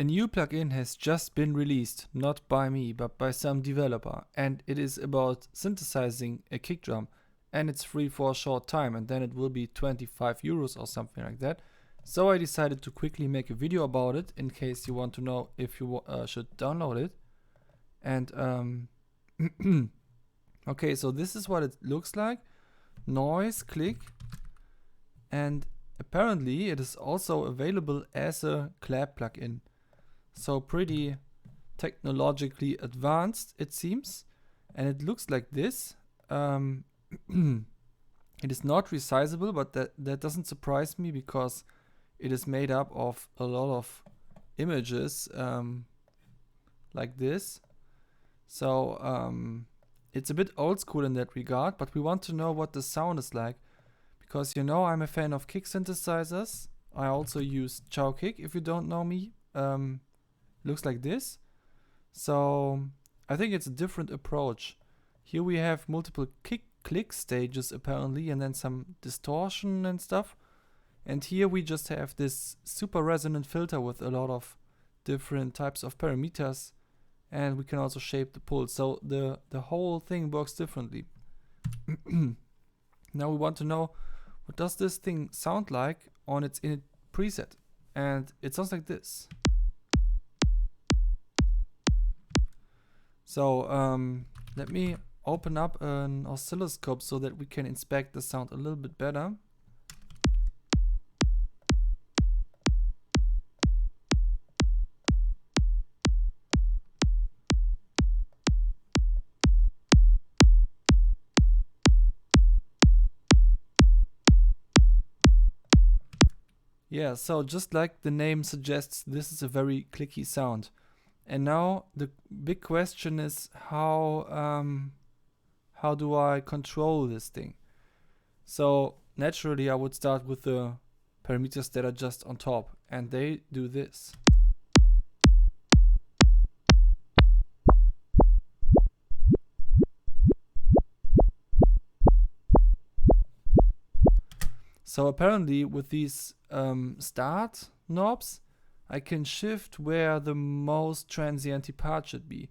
A new plugin has just been released, not by me, but by some developer, and it is about synthesizing a kick drum, and it's free for a short time, and then it will be 25 euros or something like that. So I decided to quickly make a video about it in case you want to know if you should download it. And okay, so this is what it looks like. Noizeclick, and apparently it is also available as a clap plugin. So pretty technologically advanced, it seems, and it looks like this. It is not resizable, but that doesn't surprise me because it is made up of a lot of images like this. So it's a bit old school in that regard, but we want to know what the sound is like, because you know I'm a fan of kick synthesizers. I also use Chowkick, if you don't know me. Looks like this. So I think it's a different approach. Here we have multiple click stages apparently, and then some distortion and stuff. And here we just have this super resonant filter with a lot of different types of parameters, and we can also shape the pulse. So the whole thing works differently. Now we want to know, what does this thing sound like on its Init preset? And it sounds like this. So let me open up an oscilloscope so that we can inspect the sound a little bit better. Yeah, so just like the name suggests, this is a very clicky sound. And now the big question is, how do I control this thing? So naturally I would start with the parameters that are just on top, and they do this. So apparently with these start knobs, I can shift where the most transient part should be.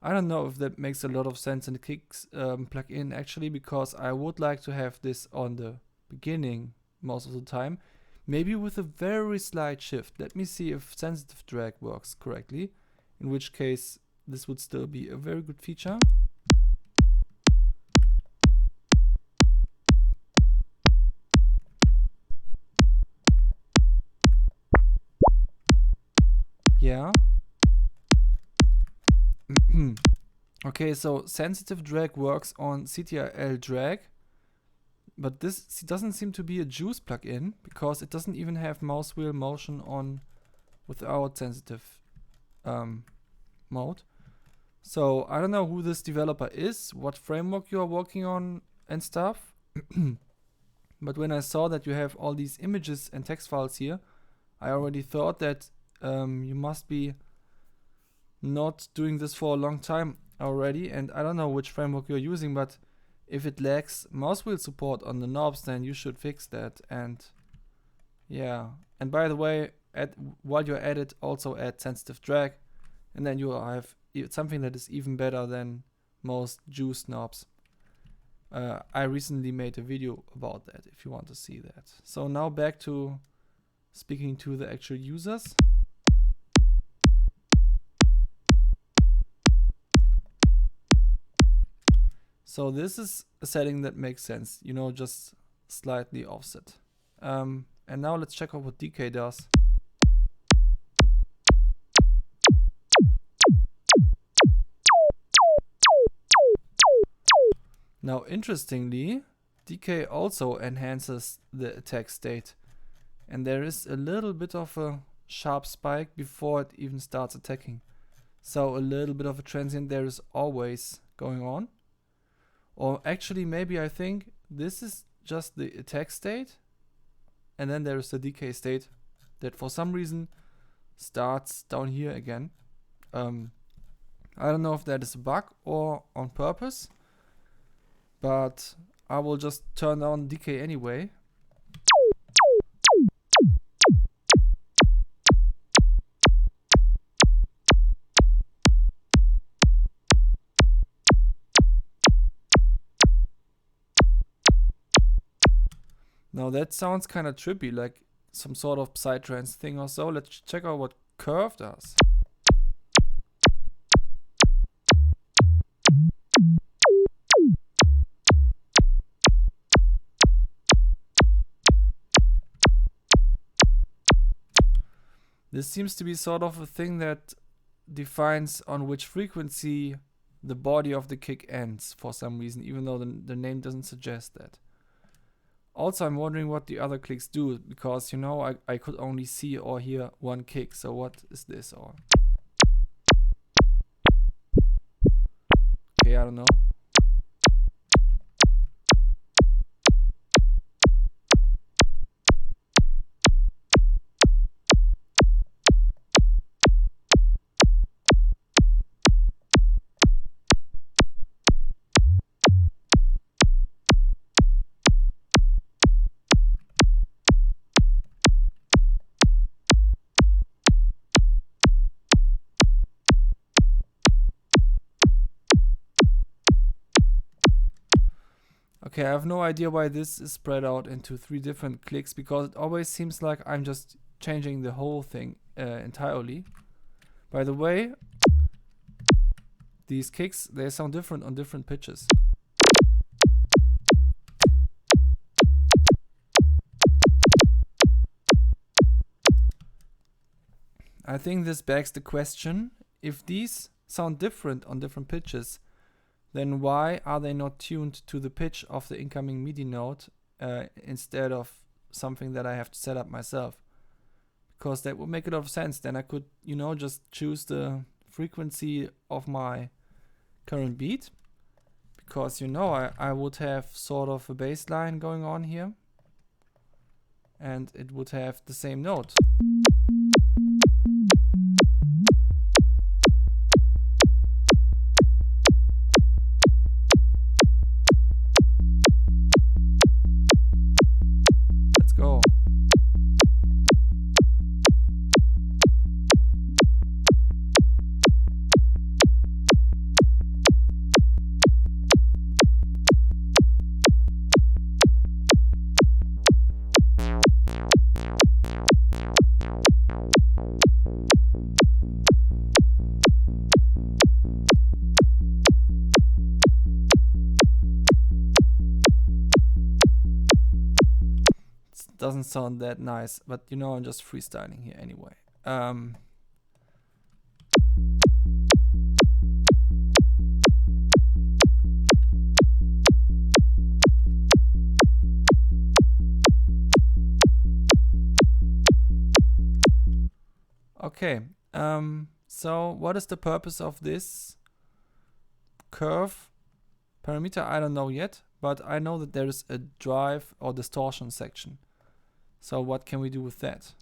I don't know if that makes a lot of sense in the Kicks plugin actually, because I would like to have this on the beginning most of the time. Maybe with a very slight shift. Let me see if sensitive drag works correctly, in which case this would still be a very good feature. Yeah. Okay, so sensitive drag works on CTRL drag, but this doesn't seem to be a Juice plugin because it doesn't even have mouse wheel motion on without sensitive mode. So I don't know who this developer is, what framework you are working on and stuff. But when I saw that you have all these images and text files here, I already thought that you must be not doing this for a long time already, and I don't know which framework you're using, but if it lacks mouse wheel support on the knobs, then you should fix that. And yeah, and by the way, while you're at it, also add sensitive drag, and then you have something that is even better than most Juice knobs. I recently made a video about that if you want to see that. So now back to speaking to the actual users. So this is a setting that makes sense, you know, just slightly offset. And now let's check out what Decay does. Now interestingly, Decay also enhances the attack state, and there is a little bit of a sharp spike before it even starts attacking. So a little bit of a transient there is always going on. Or actually, maybe I think this is just the attack state, and then there is the decay state that for some reason starts down here again. I don't know if that is a bug or on purpose, but I will just turn on decay anyway. Now that sounds kind of trippy, like some sort of psytrance thing or so. Let's check out what curve does. This seems to be sort of a thing that defines on which frequency the body of the kick ends for some reason, even though the name doesn't suggest that. Also, I'm wondering what the other clicks do, because, you know, I could only see or hear one kick, so what is this? Or okay, I don't know. Okay, I have no idea why this is spread out into 3 different clicks, because it always seems like I'm just changing the whole thing entirely. By the way, these kicks, they sound different on different pitches. I think this begs the question, if these sound different on different pitches, then why are they not tuned to the pitch of the incoming MIDI note instead of something that I have to set up myself? Because that would make a lot of sense. Then I could, you know, just choose the frequency of my current beat, because, you know, I would have sort of a bass line going on here, and it would have the same note. Go. Doesn't sound that nice, but you know, I'm just freestyling here anyway. Okay, so what is the purpose of this curve parameter? I don't know yet, but I know that there is a drive or distortion section. So what can we do with that?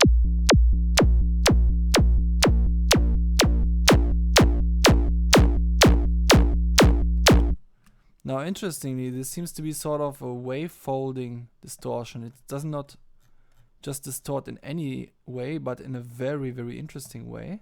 Now, interestingly, this seems to be sort of a wavefolding distortion. It does not just distort in any way, but in a very, very interesting way.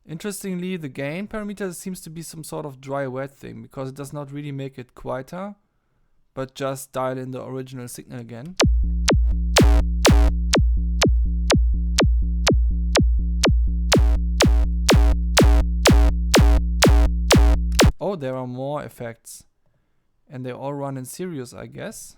Interestingly, the gain parameter seems to be some sort of dry-wet thing, because it does not really make it quieter, but just dial in the original signal again. Oh, there are more effects, and they all run in series, I guess.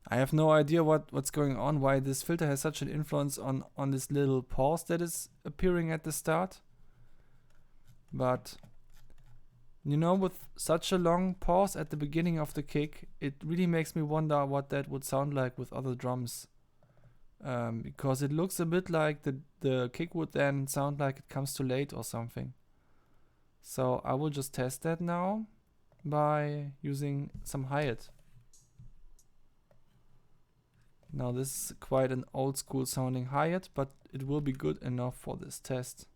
I have no idea what's going on, why this filter has such an influence on this little pause that is appearing at the start. But You know, with such a long pause at the beginning of the kick, it really makes me wonder what that would sound like with other drums. Because it looks a bit like the kick would then sound like it comes too late or something. So I will just test that now by using some Hihat. Now this is quite an old school sounding Hihat, but it will be good enough for this test.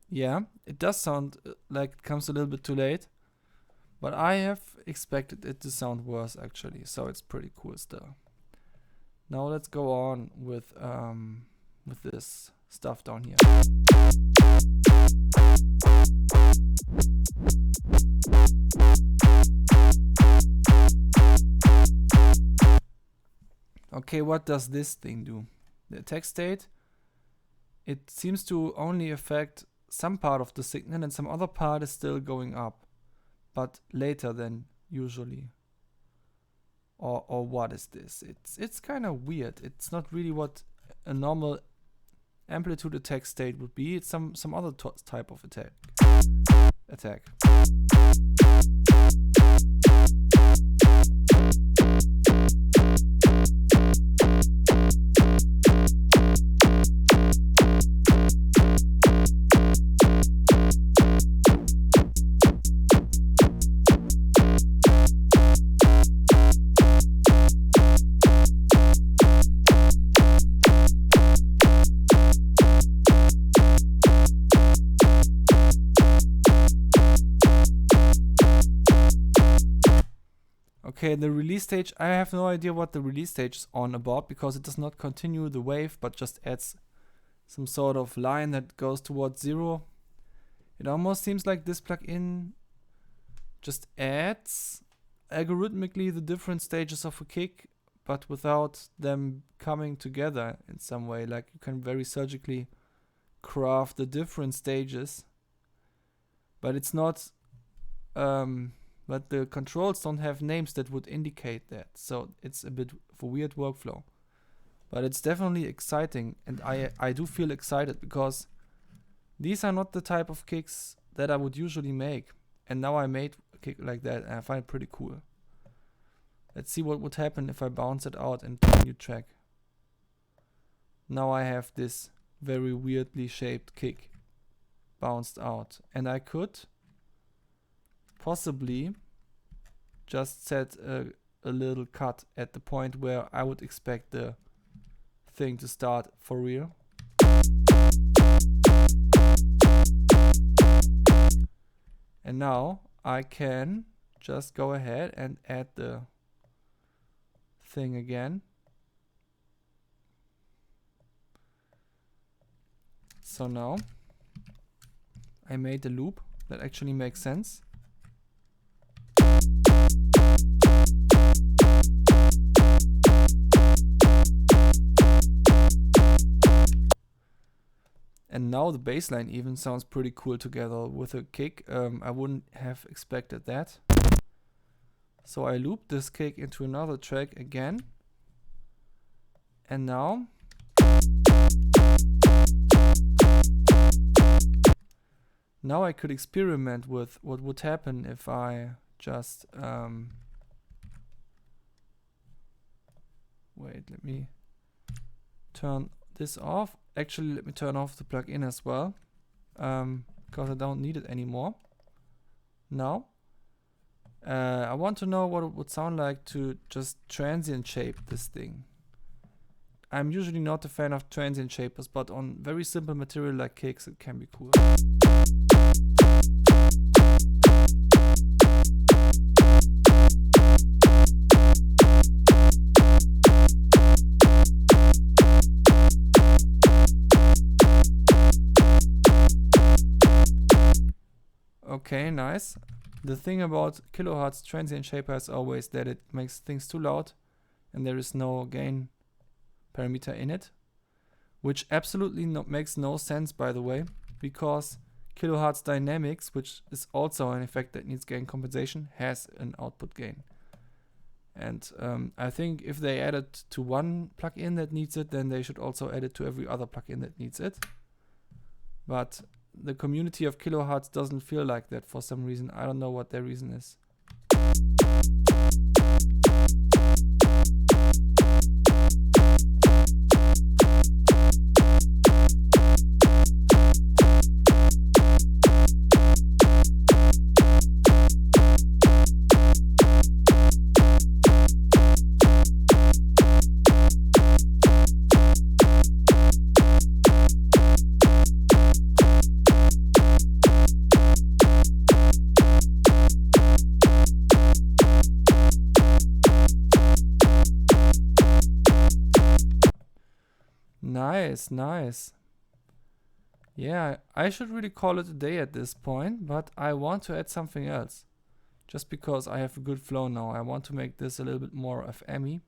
Yeah, it does sound like it comes a little bit too late, but I have expected it to sound worse actually, so it's pretty cool still. Now let's go on with this stuff down here. Okay, what does this thing do? The attack state, it seems to only affect some part of the signal and some other part is still going up, but later than usually. Or what is this? It's kind of weird. It's not really what a normal amplitude attack state would be. It's some other type of attack. Okay, the release stage, I have no idea what the release stage is on about because it does not continue the wave but just adds some sort of line that goes towards 0. It almost seems like this plugin just adds algorithmically the different stages of a kick but without them coming together in some way. Like you can very surgically craft the different stages, but it's not but the controls don't have names that would indicate that, so it's a bit of a weird workflow. But it's definitely exciting, and I do feel excited because these are not the type of kicks that I would usually make, and now I made a kick like that and I find it pretty cool. Let's see what would happen if I bounce it out into a new track. Now I have this very weirdly shaped kick bounced out, and I could possibly just set a little cut at the point where I would expect the thing to start for real. And now I can just go ahead and add the thing again. So now I made a loop that actually makes sense. And now the bassline even sounds pretty cool together with a kick. I wouldn't have expected that. So I loop this kick into another track again. And now I could experiment with what would happen if I just wait, let me turn this off. Actually, let me turn off the plugin as well, because I don't need it anymore. Now, I want to know what it would sound like to just transient shape this thing. I'm usually not a fan of transient shapers, but on very simple material like kicks, it can be cool. Okay, nice. The thing about Kilohertz Transient Shaper is always that it makes things too loud and there is no gain parameter in it, which absolutely makes no sense, by the way, because kilohertz dynamics, which is also an effect that needs gain compensation, has an output gain. And I think if they add it to one plugin that needs it, then they should also add it to every other plugin that needs it. But the community of kilohertz doesn't feel like that for some reason. I don't know what their reason is. Nice, nice. Yeah, I should really call it a day at this point, but I want to add something else. Just because I have a good flow now, I want to make this a little bit more FM-y.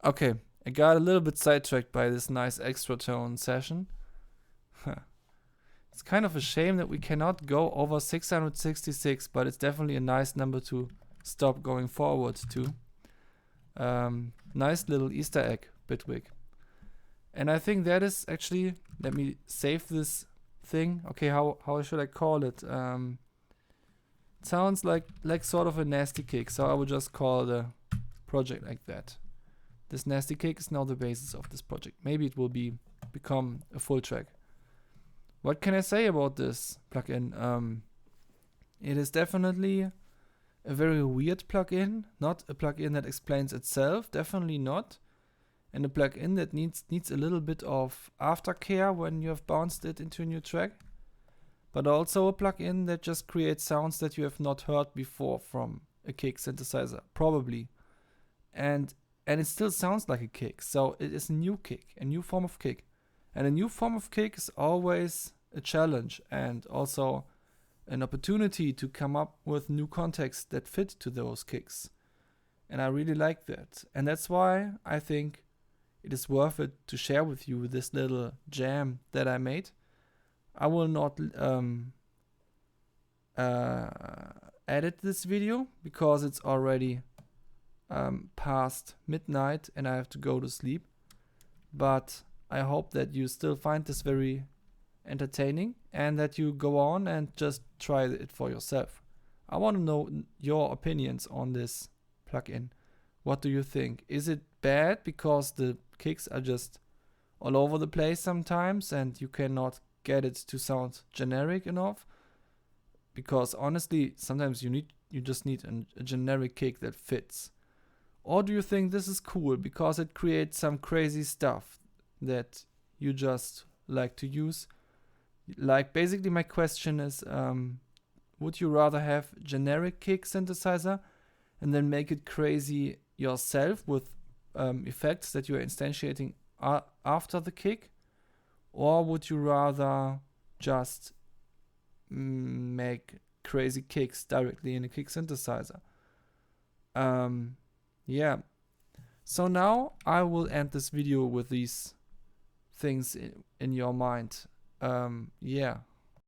Okay, I got a little bit sidetracked by this nice extra tone session. It's kind of a shame that we cannot go over 666, but it's definitely a nice number to stop going forward to. Nice little Easter egg, Bitwig. And I think that is actually, let me save this thing. Okay, how should I call it? It sounds like sort of a nasty kick, so I would just call the project like that. This nasty kick is now the basis of this project. Maybe it will become a full track. What can I say about this plugin? It is definitely a very weird plugin, not a plugin that explains itself, definitely not. And a plugin that needs a little bit of aftercare when you have bounced it into a new track. But also a plugin that just creates sounds that you have not heard before from a kick synthesizer, probably. And it still sounds like a kick, so it is a new kick, a new form of kick. And a new form of kick is always a challenge and also an opportunity to come up with new contexts that fit to those kicks. And I really like that. And that's why I think it is worth it to share with you this little jam that I made. I will not edit this video because it's already past midnight and I have to go to sleep. But I hope that you still find this very entertaining and that you go on and just try it for yourself. I want to know your opinions on this plugin. What do you think? Is it bad because the kicks are just all over the place sometimes and you cannot get it to sound generic enough? Because honestly, sometimes you just need a generic kick that fits. Or do you think this is cool because it creates some crazy stuff that you just like to use? Like, basically my question is, would you rather have generic kick synthesizer and then make it crazy yourself with effects that you are instantiating after the kick? Or would you rather just make crazy kicks directly in a kick synthesizer? Yeah. So now I will end this video with these things in your mind. Yeah.